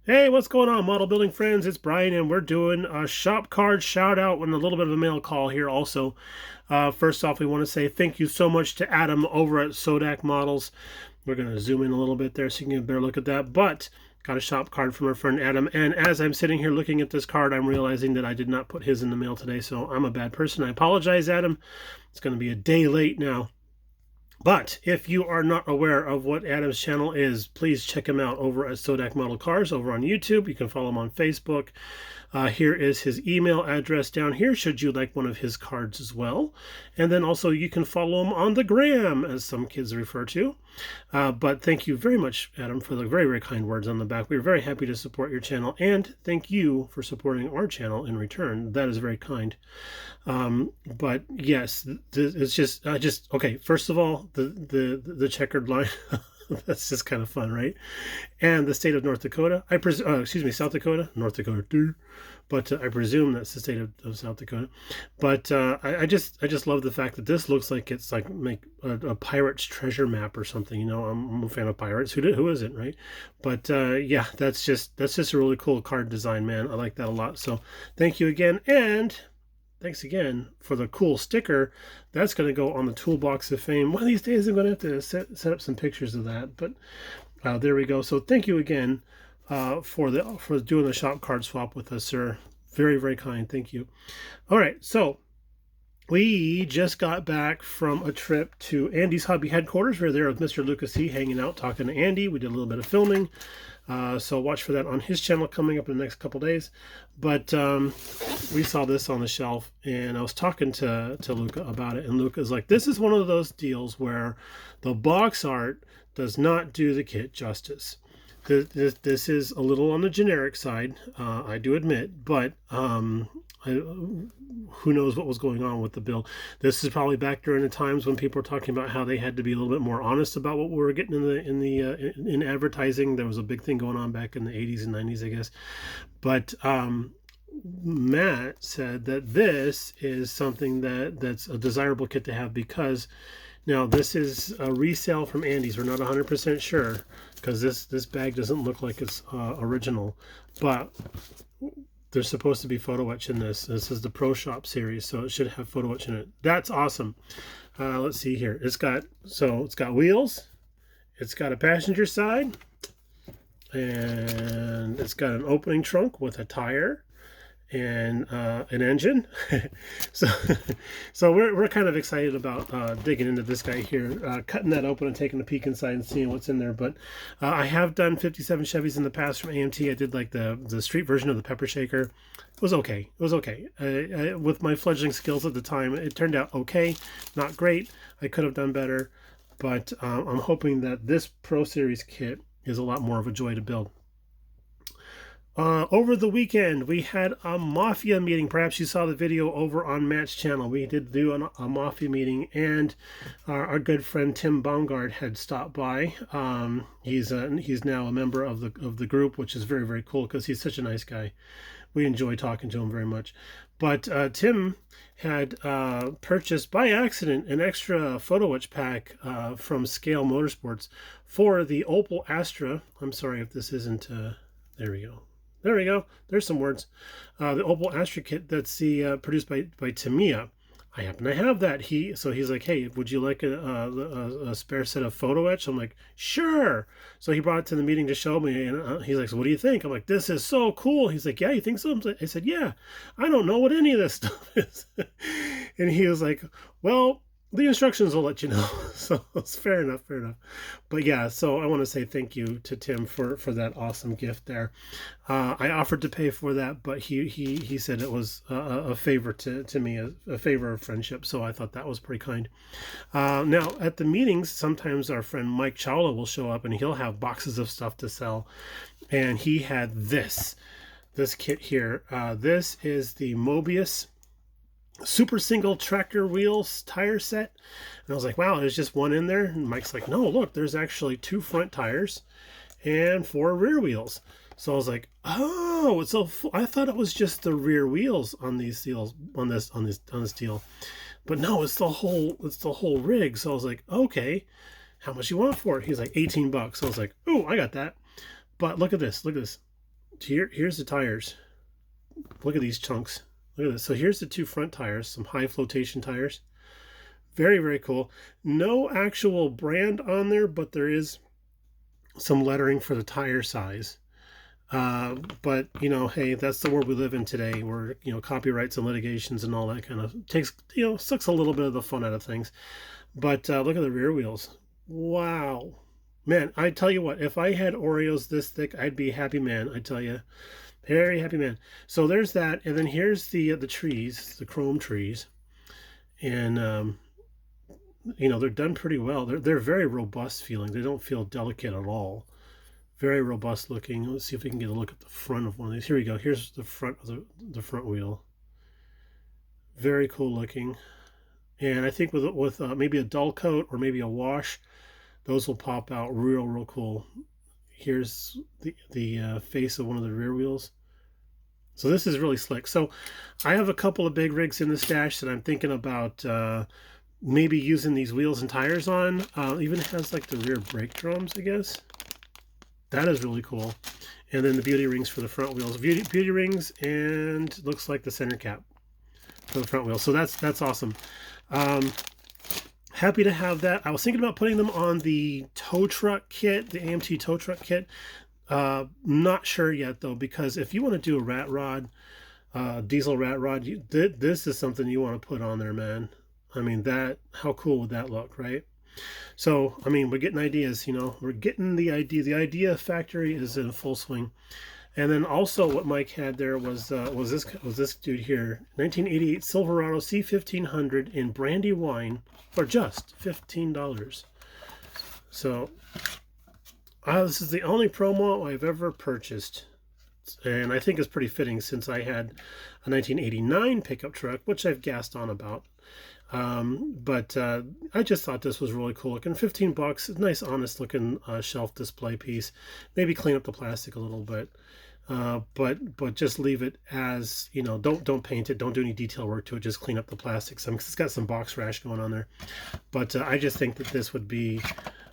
Hey, what's going on, model building friends? It's Brian, and we're doing a shop card shout out and a little bit of a mail call here also. First off, we want to say thank you so much to Adam over at Sodak Models. We're going to zoom in a little bit there so you can get a better look at that. But got a shop card from our friend Adam, and as I'm sitting here looking at this card, I'm realizing that I did not put his in the mail today, so I'm a bad person. I apologize, Adam. It's going to be a day late now. But if you are not aware of what Adam's channel is, please check him out over at Sodak Model Cars over on YouTube. You can follow him on Facebook. Here is his email address down here should you like one of his cards as well. And then also you can follow him on the gram, as some kids refer to. But thank you very much, Adam, for the very, very kind words on the back. We're very happy to support your channel, and thank you for supporting our channel in return. That is very kind. But yes, it's just okay. First of all, the checkered line. That's just kind of fun, right? And the state of North Dakota, excuse me, South Dakota, North Dakota too, but I presume that's the state of South Dakota. But I just love the fact that this looks like it's like a pirate's treasure map or something. You know, I'm a fan of pirates. Who isn't, right? But yeah, that's just a really cool card design, man. I like that a lot. So thank you again, and thanks again for the cool sticker. That's going to go on the Toolbox of Fame. One of these days I'm going to have to set up some pictures of that. But there we go. So thank you again for doing the shop card swap with us, sir. Very, very kind. Thank you. All right. So we just got back from a trip to Andy's Hobby headquarters. We were there with Mr. Lucas E. hanging out, talking to Andy. We did a little bit of filming. So watch for that on his channel coming up in the next couple days. But we saw this on the shelf, and I was talking to Luca about it, and Luca's like, this is one of those deals where the box art does not do the kit justice. This is a little on the generic side, I do admit, but who knows what was going on with the build. This is probably back during the times when people were talking about how they had to be a little bit more honest about what we were getting in advertising. There was a big thing going on back in the 80s and 90s, I guess. But Matt said that this is something that's a desirable kit to have, because now this is a resale from Andy's. We're not 100% sure, because this bag doesn't look like it's original, but there's supposed to be photo etch in this. This is the Pro Shop series, so it should have photo etch in it. That's awesome. Let's see here. It's got wheels. It's got a passenger side, and it's got an opening trunk with a tire and an engine. so we're kind of excited about digging into this guy here, cutting that open and taking a peek inside and seeing what's in there. But I have done 57 Chevys in the past from AMT. I did like the street version of the pepper shaker. It was okay. It was okay. With my fledgling skills at the time, it turned out okay. Not great. I could have done better, but I'm hoping that this Pro Series kit is a lot more of a joy to build. Over the weekend, we had a Mafia meeting. Perhaps you saw the video over on Matt's channel. We did do a Mafia meeting, and our good friend Tim Bongard had stopped by. He's now a member of the group, which is very, very cool, because he's such a nice guy. We enjoy talking to him very much. But Tim had purchased by accident an extra photo etch pack from Scale Motorsports for the Opel Astra. I'm sorry if this isn't. There we go. There we go. There's some words. The Opel Astra kit that's produced by Tamiya. I happen to have that. So he's like, hey, would you like a spare set of photo etch? I'm like, sure. So he brought it to the meeting to show me, and he's like, so what do you think? I'm like, this is so cool. He's like, yeah, you think so? I said, yeah. I don't know what any of this stuff is. And he was like, well, the instructions will let you know. So it's fair enough. But yeah, so I want to say thank you to Tim for that awesome gift there. I offered to pay for that, but he said it was a favor to me, a favor of friendship. So I thought that was pretty kind. Now at the meetings, sometimes our friend Mike Chawla will show up, and he'll have boxes of stuff to sell. And he had this kit here. This is the Mobius super single tractor wheels tire set, and I was like, wow, there's just one in there. And Mike's like, no, look, there's actually 2 front tires and 4 rear wheels. So I was like, oh, so I thought it was just the rear wheels on these deals, on this deal, but no, it's the whole rig. So I was like, okay, how much you want for it? He's like, $18. So I was like, oh, I got that. But look at this. Here's the tires. Look at these chunks. Look at this. So here's the two front tires, some high flotation tires. Very, very cool. No actual brand on there, but there is some lettering for the tire size. But you know, hey, that's the world we live in today, where you know copyrights and litigations and all that kind of takes, you know, sucks a little bit of the fun out of things. But look at the rear wheels. Wow, man! I tell you what, if I had Oreos this thick, I'd be a happy man. I tell you, very happy man. So there's that, and then here's the trees, the chrome trees, and you know they're done pretty well. They're very robust feeling. They don't feel delicate at all. Very robust looking. Let's see if we can get a look at the front of one of these. Here we go. Here's the front of the front wheel. Very cool looking. And I think with maybe a dull coat or maybe a wash, those will pop out real cool. Here's the face of one of the rear wheels. So this is really slick. So I have a couple of big rigs in the stash that I'm thinking about maybe using these wheels and tires on. Even has like the rear brake drums, I guess. That is really cool. And then the beauty rings for the front wheels. Beauty rings, and looks like the center cap for the front wheel. So that's awesome. Happy to have that. I was thinking about putting them on the tow truck kit, the AMT tow truck kit. Not sure yet though, because if you want to do a rat rod, diesel rat rod, this is something you want to put on there, man. I mean, how cool would that look, right? So, I mean, we're getting ideas, you know, we're getting the idea. The idea factory is in full swing. And then also what Mike had there was this dude here, 1988 Silverado C1500 in brandy wine for just $15. So, this is the only promo I've ever purchased. And I think it's pretty fitting since I had a 1989 pickup truck, which I've gassed on about. But I just thought this was really cool looking. $15, nice honest looking shelf display piece. Maybe clean up the plastic a little bit, but just leave it as, you know, don't paint it, don't do any detail work to it, just clean up the plastic. It's got some box rash going on there, but I just think that this would be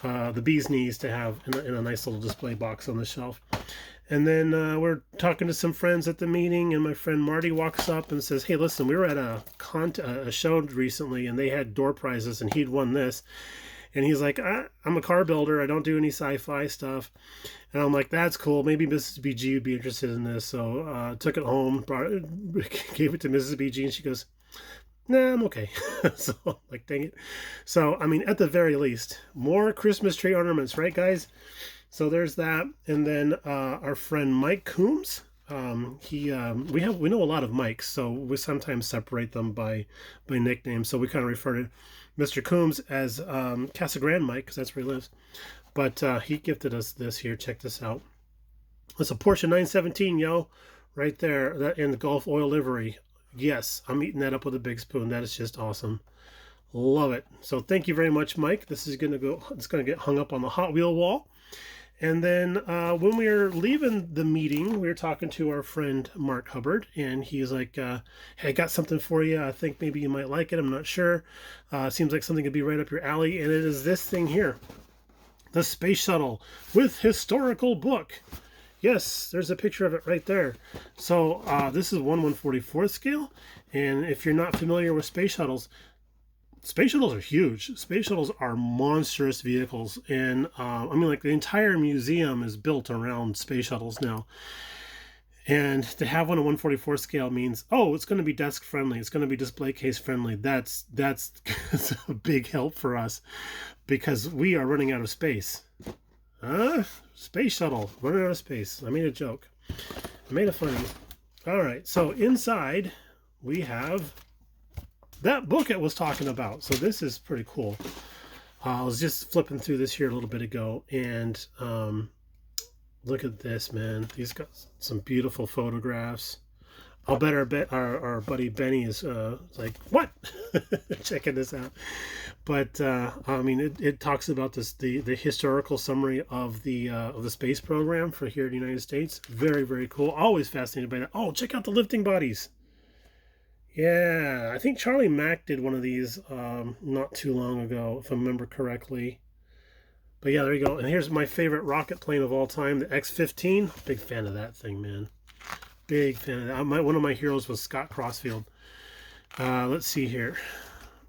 the bee's knees to have in a nice little display box on the shelf. And then we're talking to some friends at the meeting, and my friend Marty walks up and says, hey, listen, we were at a show recently, and they had door prizes, and he'd won this. And he's like, I'm a car builder. I don't do any sci-fi stuff. And I'm like, that's cool. Maybe Mrs. BG would be interested in this. So took it home, gave it to Mrs. BG, and she goes, nah, I'm okay. So I'm like, dang it. So, I mean, at the very least, more Christmas tree ornaments, right, guys? So there's that. And then our friend Mike Coombs, we know a lot of Mikes, so we sometimes separate them by nicknames. So we kind of refer to Mr. Coombs as Casa Grande Mike, because that's where he lives. But he gifted us this here. Check this out. It's a Porsche 917, yo, right there, that in the Gulf oil livery. Yes, I'm eating that up with a big spoon. That is just awesome. Love it. So thank you very much, Mike. This is gonna get hung up on the Hot Wheel wall. And then when we were leaving the meeting, we were talking to our friend Mark Hubbard, and he's like, hey, I got something for you. I think maybe you might like it. I'm not sure. Seems like something could be right up your alley. And it is this thing here, the Space Shuttle with historical book. Yes, there's a picture of it right there. So this is 1/144th scale. And if you're not familiar with space shuttles are huge. Space shuttles are monstrous vehicles. And I mean, like, the entire museum is built around space shuttles now. And to have one at 1/44 scale means, oh, it's going to be desk friendly. It's going to be display case friendly. That's a big help for us because we are running out of space. Space shuttle, running out of space. I made a joke. I made a funny. All right, so inside we have that book it was talking about. So this is pretty cool. I was just flipping through this here a little bit ago, and look at this, man. These got some beautiful photographs. I'll bet our buddy Benny is like, what? Checking this out. But I mean, it talks about the historical summary of the space program for here in the United States. Very, very cool. Always fascinated by that. Oh, check out the lifting bodies. Yeah, I think Charlie Mack did one of these not too long ago, if I remember correctly. But yeah, there you go. And here's my favorite rocket plane of all time, the X-15. Big fan of that thing, man. Big fan of that. One of my heroes was Scott Crossfield. Let's see here.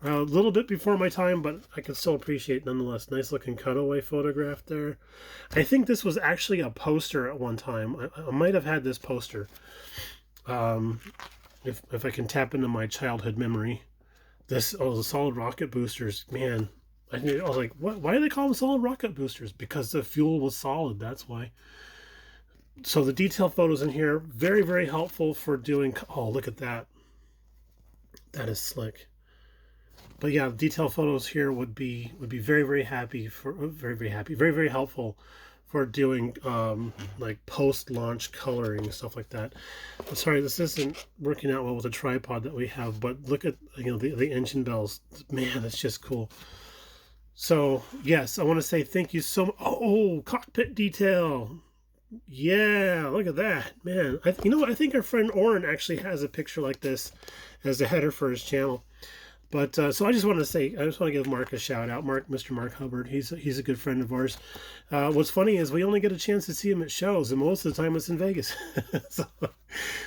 A little bit before my time, but I can still appreciate nonetheless. Nice looking cutaway photograph there. I think this was actually a poster at one time. I might have had this poster. If I can tap into my childhood memory. The solid rocket boosters, man. I was like, what? Why do they call them solid rocket boosters? Because the fuel was solid, that's why. So the detail photos in here, very, very helpful for doing... Oh, look at that. That is slick. But yeah, detail photos here would be very, very happy for very helpful for doing like post-launch coloring, stuff like that. I'm sorry, this isn't working out well with the tripod that we have, but look at, you know, the engine bells. Man, it's just cool. So yes, I want to say thank you so much. Oh, cockpit detail. Yeah, look at that, man. You know what? I think our friend Oren actually has a picture like this as a header for his channel. But so I just want to give Mark a shout out. Mr. Mark Hubbard. He's a good friend of ours. What's funny is we only get a chance to see him at shows, and most of the time it's in Vegas. So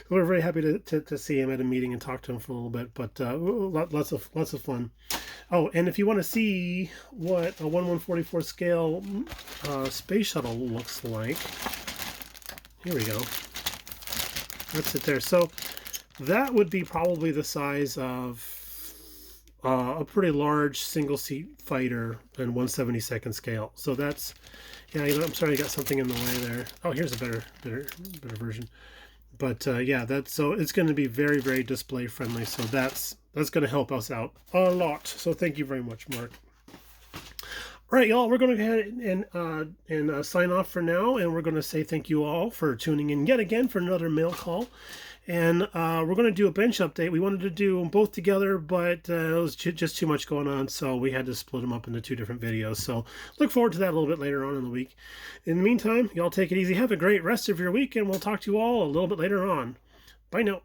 we're very happy to see him at a meeting and talk to him for a little bit. But lots of fun. Oh, and if you want to see what a 1/144 scale space shuttle looks like, here we go. That's it there. So that would be probably the size of a pretty large single-seat fighter and 1/72nd scale. So that's, yeah, you know, I'm sorry I got something in the way there. Oh, here's a better version. But yeah, so it's going to be very, very display friendly. So that's going to help us out a lot. So thank you very much, Mark. All right, y'all, we're going to go ahead and sign off for now, and we're going to say thank you all for tuning in yet again for another mail call. And we're going to do a bench update. We wanted to do them both together, but it was just too much going on, so we had to split them up into 2 different videos. So look forward to that a little bit later on in the week. In the meantime, y'all take it easy. Have a great rest of your week, and we'll talk to you all a little bit later on. Bye now.